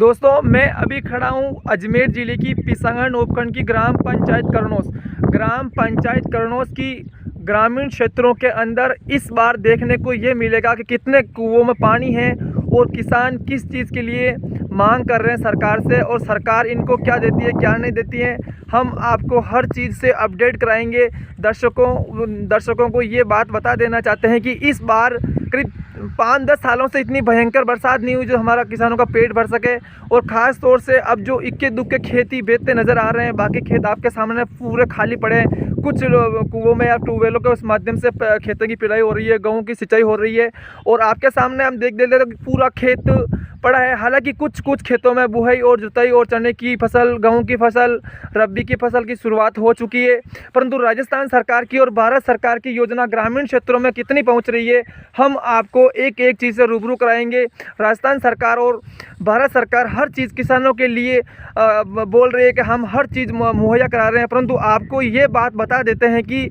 दोस्तों मैं अभी खड़ा हूँ अजमेर ज़िले की पिसांगण उपखंड की ग्राम पंचायत करनौस की ग्रामीण क्षेत्रों के अंदर इस बार देखने को ये मिलेगा कि कितने कुओं में पानी है और किसान किस चीज़ के लिए मांग कर रहे हैं सरकार से और सरकार इनको क्या देती है क्या नहीं देती है। हम आपको हर चीज़ से अपडेट कराएंगे। दर्शकों को ये बात बता देना चाहते हैं कि इस बार करीब 5-10 सालों से इतनी भयंकर बरसात नहीं हुई जो हमारा किसानों का पेट भर सके। और ख़ास तौर से अब जो इक्के दुक्के खेती बेचते नज़र आ रहे हैं, बाकी खेत आपके सामने पूरे खाली पड़े हैं। कुछ कुओं में या ट्यूबवेलों के उस माध्यम से खेतों की पिलाई हो रही है, गेहूं की सिंचाई हो रही है और आपके सामने हम देख लेते हैं पूरा खेत पड़ा है। हालांकि कुछ खेतों में बुआई और जुताई और चने की फसल, गेहूं की फसल, रबी की फसल की शुरुआत हो चुकी है, परंतु राजस्थान सरकार की और भारत सरकार की योजना ग्रामीण क्षेत्रों में कितनी पहुंच रही है हम आपको एक एक चीज़ से रूबरू कराएंगे। राजस्थान सरकार और भारत सरकार हर चीज़ किसानों के लिए बोल रही है कि हम हर चीज़ मुहैया करा रहे हैं, परंतु आपको ये बात बता देते हैं कि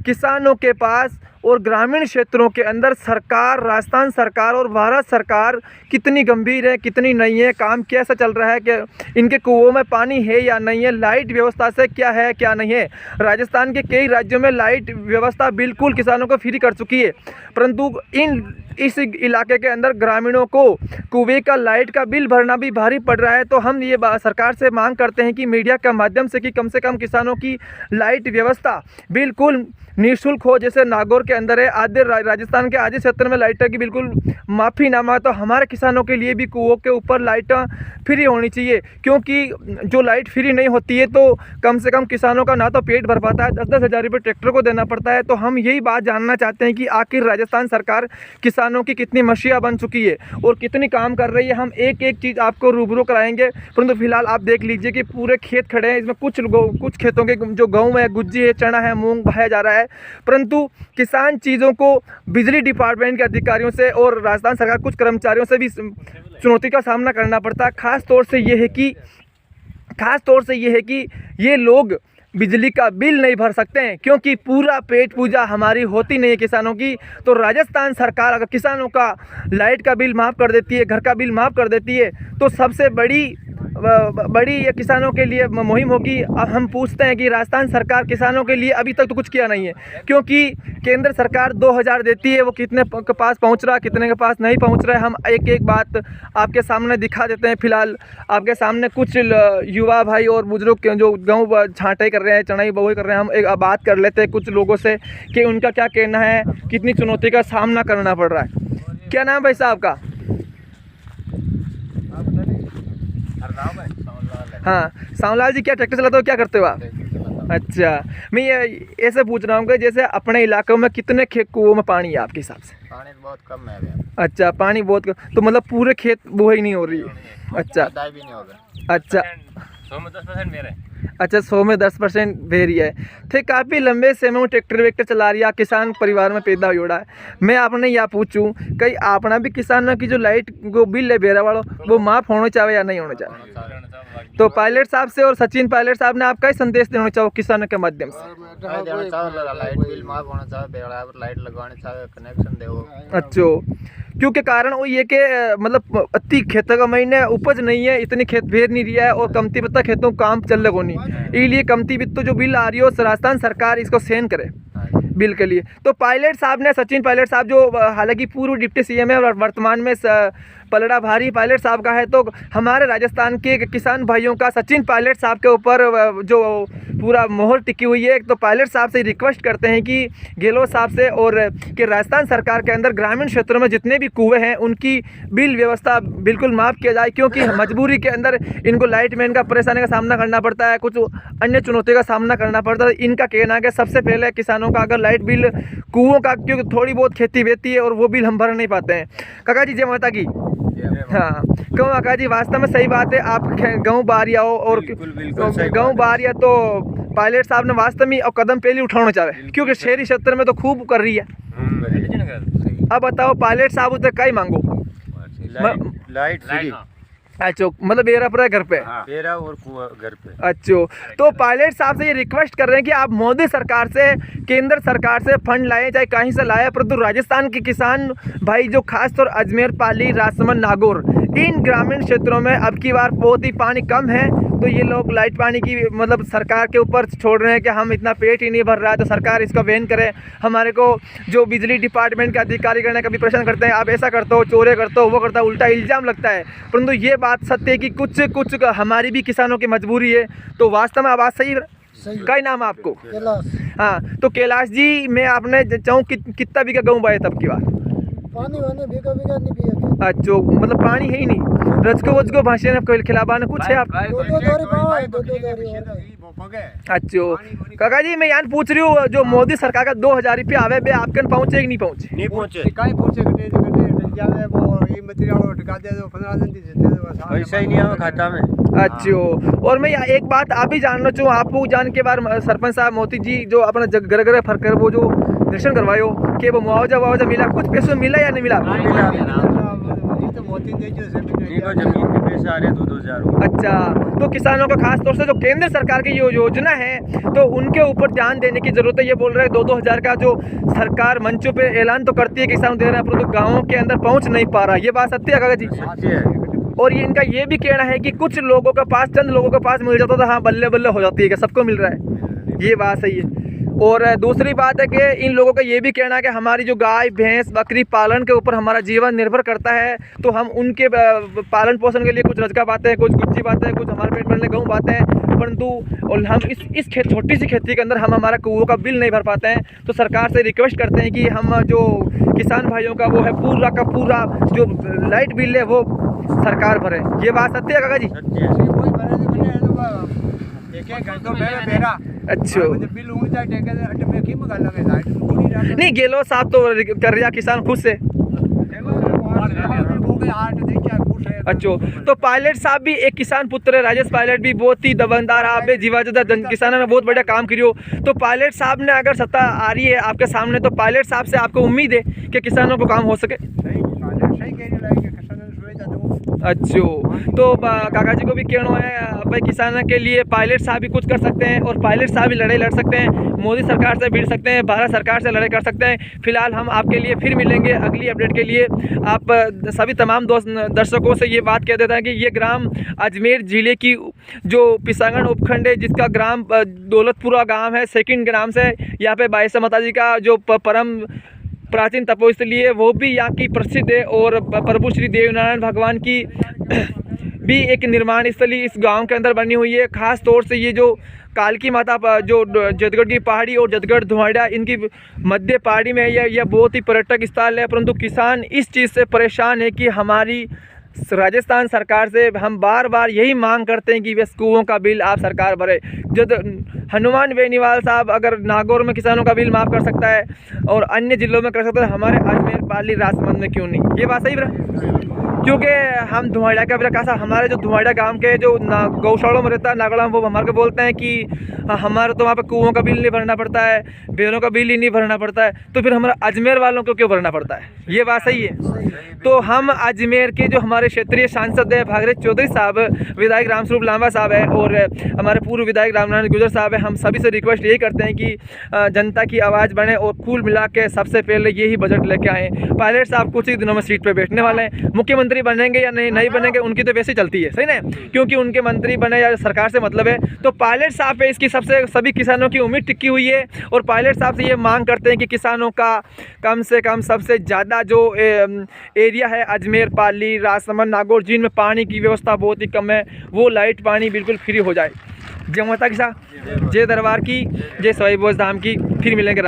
किसानों के पास और ग्रामीण क्षेत्रों के अंदर सरकार, राजस्थान सरकार और भारत सरकार कितनी गंभीर है कितनी नहीं है, काम कैसा चल रहा है, कि इनके कुओं में पानी है या नहीं है, लाइट व्यवस्था से क्या है क्या नहीं है। राजस्थान के कई राज्यों में लाइट व्यवस्था बिल्कुल किसानों को फ्री कर चुकी है, परंतु इस इलाके के अंदर ग्रामीणों को कुएं का लाइट का बिल भरना भी भारी पड़ रहा है। तो हम ये सरकार से मांग करते हैं कि मीडिया के माध्यम से कम किसानों की लाइट व्यवस्था बिल्कुल निःशुल्क हो। जैसे नागौर के अंदर है, आधे राजस्थान के आधे क्षेत्र में लाइटों की बिल्कुल माफ़ीनामा, तो हमारे किसानों के लिए भी कुओं के ऊपर लाइटें फ्री होनी चाहिए, क्योंकि जो लाइट फ्री नहीं होती है तो कम से कम किसानों का ना तो पेट भर पाता है, 10-10 हज़ार रुपये ट्रैक्टर को देना पड़ता है। तो हम यही बात जानना चाहते हैं कि आखिर राजस्थान सरकार किसानों की कितनी मशीहा बन चुकी है और कितनी काम कर रही है। हम एक एक चीज़ आपको रूबरू कराएंगे, परंतु फिलहाल आप देख लीजिए कि पूरे खेत खड़े हैं। इसमें कुछ खेतों के जो गेहूँ है, गुज्जी है, चना है, मूंग बहाया जा रहा है, परंतु किसान चीज़ों को बिजली डिपार्टमेंट के अधिकारियों से और राजस्थान सरकार कुछ कर्मचारियों से भी चुनौती का सामना करना पड़ता है। खास तौर से ये है कि ये लोग बिजली का बिल नहीं भर सकते हैं, क्योंकि पूरा पेट पूजा हमारी होती नहीं है किसानों की। तो राजस्थान सरकार अगर किसानों का लाइट का बिल माफ़ कर देती है, घर का बिल माफ़ कर देती है, तो सबसे बड़ी ये किसानों के लिए मुहिम होगी। अब हम पूछते हैं कि राजस्थान सरकार किसानों के लिए अभी तक तो कुछ किया नहीं है, क्योंकि केंद्र सरकार 2000 देती है, वो कितने के पास पहुंच रहा है, कितने के पास नहीं पहुंच रहा है, हम एक एक बात आपके सामने दिखा देते हैं। फिलहाल आपके सामने कुछ युवा भाई और बुजुर्ग जो गेहूँ छाँटाई कर रहे हैं, चनाई बुआई कर रहे हैं, हम एक बात कर लेते हैं कुछ लोगों से कि उनका क्या कहना है, कितनी चुनौती का सामना करना पड़ रहा है। क्या नाम भाई साहब का? हाँ, सावलाल जी, क्या ट्रैक्टर चलाते हो, क्या करते हो आप? अच्छा, मैं ये ऐसे पूछ रहा हूँ कि जैसे अपने इलाकों में कितने खेत कुओं में पानी है आपके हिसाब से? पानी बहुत कम है अभी। अच्छा, पानी बहुत कम, तो मतलब पूरे खेत बुआई नहीं हो रही है? अच्छा भी नहीं होगा। अच्छा 100 में 10% मेरे। अच्छा, 100 में 10% वेरी है। थे काफ़ी लंबे समय में ट्रैक्टर वेक्टर चला रही है, किसान परिवार में पैदा हो रहा है। मैं आपने या पूछूं कई अपना भी किसानों की जो लाइट को बिल है बेरा वालों, वो माफ़ होना चाहिए या नहीं होना चाहिए? तो पायलट साहब से और सचिन पायलट साहब ने आपका ही संदेश देना चाहो किसानों के माध्यम से? लाइट बिल माफ होना चाहिए, बेड़ा पर लाइट लगवानी चाहिए, कनेक्शन दे। अच्छा, क्योंकि कारण वो ये कि मतलब अति खेतों का महीने उपज नहीं है, इतनी खेत भेज नहीं रहा है और कमती पत्ता खेतों काम चल रहा नहीं, इसलिए कमती वित्त जो बिल आ रही हो राजस्थान सरकार इसको सहन करे बिल के लिए। तो पायलट साहब ने, सचिन पायलट साहब जो हालांकि पूर्व डिप्टी सीएम है और वर्तमान में पलड़ा भारी पायलट साहब का है, तो हमारे राजस्थान के किसान भाइयों का सचिन पायलट साहब के ऊपर जो पूरा मोहर टिकी हुई है। तो पायलट साहब से रिक्वेस्ट करते हैं कि गहलोत साहब से और कि राजस्थान सरकार के अंदर ग्रामीण क्षेत्रों में जितने भी कुएँ हैं उनकी बिल व्यवस्था बिल्कुल माफ़ किया जाए, क्योंकि मजबूरी के अंदर इनको लाइट मैन का परेशानी का सामना करना पड़ता है, कुछ अन्य चुनौतियों का सामना करना पड़ता है। इनका कहना है कि सबसे पहले किसानों का अगर लाइट बिल कुओं का, क्योंकि थोड़ी बहुत खेती बेचती है और वो बिल हम भर नहीं पाते हैं। काका जी, जय माता की। हाँ, क्यों काका जी, वास्तव में सही बात है, आप गेहूँ बारिया हो और गेहूँ बारिया, तो पायलट साहब ने वास्तव में कदम पहले उठाना चाहिए, क्योंकि शहरी क्षेत्र में तो खूब कर रही है। अब बताओ पायलट साहब उसे क्या मांगो? Light free. अच्छा, मतलब बेरा पर घर पे? हाँ, बेरा और कुआं घर पे। अच्छा, तो पायलट साहब से ये रिक्वेस्ट कर रहे हैं कि आप मोदी सरकार से, केंद्र सरकार से फंड लाएं, चाहे कहीं से लाएं, परंतु राजस्थान के किसान भाई जो खास तौर अजमेर, पाली, राजसमंद, नागौर, इन ग्रामीण क्षेत्रों में अब की बार बहुत ही पानी कम है, तो ये लोग लाइट पानी की मतलब सरकार के ऊपर छोड़ रहे हैं कि हम इतना पेट ही नहीं भर रहा है तो सरकार इसका बैन करे। हमारे को जो बिजली डिपार्टमेंट के अधिकारी गण कभी प्रश्न करते हैं, आप ऐसा करते हो, चोरे करते हो, वो करता है, उल्टा इल्ज़ाम लगता है। परंतु ये बात सत्य है कि कुछ हमारी भी किसानों की मजबूरी है। तो वास्तव में आवाज़ सही क्या नाम है आपको? हाँ, तो कैलाश जी मैं आपने चाहूँ कितना बीघा गेहूँ बोया तब की बार? पानी वाने बीघा नहीं पिया। अच्छा, मतलब पानी है ही नहीं। रजको भाषा ने खिलाबा ने कुछ है आप? अच्छा काका जी, मैं यहाँ पूछ रही हूँ जो मोदी सरकार का 2000 रुपया आवे बे आपके पहुँचे कि नहीं पहुँचे? नहीं पहुँचे। पैसा ही नहीं आवे खाता में। अच्छा, और मैं एक बात आप भी जानना चाहूँ, आपको जान के बाद सरपंच साहब मोती जी जो अपना घर घर फरकर वो जो दर्शन करवायो कि वो मुआवजा मिला, कुछ पैसों मिला या नहीं मिला? जमीन के पैसे आ रहे 2-2000। अच्छा, तो किसानों का खास तौर से जो केंद्र सरकार की योजना है तो उनके ऊपर ध्यान देने की जरूरत है। ये बोल रहे हैं 2-2 हज़ार का जो सरकार मंचों पे ऐलान तो करती है किसानों दे रहे हैं, परंतु गाँवों के अंदर पहुँच नहीं पा रहा। ये बात सत्य है काका जी? सत्य है। और ये इनका ये भी कहना है कि कुछ लोगों के पास, चंद लोगों के पास मिल जाता था, हाँ बल्ले बल्ले हो जाती है कि सबको मिल रहा है। ये बात सही है। और दूसरी बात है कि इन लोगों का ये भी कहना है कि हमारी जो गाय भैंस बकरी पालन के ऊपर हमारा जीवन निर्भर करता है, तो हम उनके पालन पोषण के लिए कुछ रजका पाते हैं, कुछ गुच्ची पाते हैं, कुछ हमारे पेट भरने गेहूँ पाते हैं, परंतु और हम इस छोटी सी खेती के अंदर हम हमारा कुओं का बिल नहीं भर पाते हैं। तो सरकार से रिक्वेस्ट करते हैं कि हम जो किसान भाइयों का वो है पूरा का पूरा जो लाइट बिल है वो सरकार भरे। ये बात सत्य है काका जी? अच्छा, नहीं गेलो साहब तो कर रहा किसान खुद से। अच्छा, तो पायलट साहब भी एक किसान पुत्र है, राजेश पायलट भी बहुत ही दबंदार आप जीवाजदा किसानों ने बहुत बढ़िया काम करियो। तो पायलट साहब ने अगर सत्ता आ रही है आपके सामने तो पायलट साहब से आपको उम्मीद है कि किसानों को काम हो सके? अच्छा, तो काका जी को भी कहना है भाई किसानों के लिए पायलट साहब भी कुछ कर सकते हैं और पायलट साहब भी लड़ाई लड़ सकते हैं, मोदी सरकार से भिड़ सकते हैं, भारत सरकार से लड़ाई कर सकते हैं। फिलहाल हम आपके लिए फिर मिलेंगे अगली अपडेट के लिए। आप सभी तमाम दर्शकों से ये बात कह देता है कि ये ग्राम अजमेर ज़िले की जो पिसांगण उपखंड है जिसका ग्राम दौलतपुरा गाँव है, सेकंड ग्राम से यहाँ पे बाईसा माता जी का जो परम प्राचीन तपोस्थली है वो भी यहाँ की प्रसिद्ध है, और प्रभु श्री देवनारायण भगवान की भी एक निर्माण स्थली इस गांव के अंदर बनी हुई है। खास तौर से ये जो कालकी माता जो जदगढ़ की पहाड़ी और जदगढ़ धुआड़ा इनकी मध्य पहाड़ी में है, यह बहुत ही पर्यटक स्थल है। परंतु किसान इस चीज़ से परेशान है कि हमारी राजस्थान सरकार से हम बार बार यही मांग करते हैं कि वे कुओं का बिल आप सरकार भरे। जब हनुमान बेनीवाल साहब अगर नागौर में किसानों का बिल माफ़ कर सकता है और अन्य जिलों में कर सकता है, हमारे अजमेर पाली राजसमंद में क्यों नहीं? ये बात सही है, क्योंकि हम धुआड़ा का भी कहा, हमारे जो धुआड़ा गांव के जो गौशालों में रहता है नागड़ा, वो हमारे को बोलते हैं कि हमारे तो वहाँ पे कुओं का बिल नहीं भरना पड़ता है, बेरों का बिल ही नहीं भरना पड़ता है, तो फिर हमारा अजमेर वालों को क्यों भरना पड़ता है? ये बात सही है। तो हम अजमेर के जो हमारे क्षेत्रीय सांसद है भागीरथ चौधरी साहब, विधायक रामस्वरूप लांबा साहब है और हमारे पूर्व विधायक रामनारायण गुर्जर साहब है, हम सभी से रिक्वेस्ट यही करते हैं कि जनता की आवाज़ बने और कुल मिला के सबसे पहले यही बजट लेके आएँ। पायलट साहब कुछ ही दिनों में सीट पर बैठने वाले हैं, मुख्यमंत्री बनेंगे या नहीं बनेंगे उनकी तो वैसे चलती है, सही ना, क्योंकि उनके मंत्री बने या सरकार से मतलब है। तो पायलट साहब पे इसकी सभी किसानों की उम्मीद टिकी हुई है और पायलट साहब से ये मांग करते हैं कि किसानों का कम से कम सबसे ज़्यादा जो एरिया है अजमेर पाली राजसमंद नागौर जिनमें पानी की व्यवस्था बहुत ही कम है, वो लाइट पानी बिल्कुल फ्री हो जाए। जय माता की साहब, जय दरबार की, जय सवाई भोज धाम की। फिर मिलेंगे।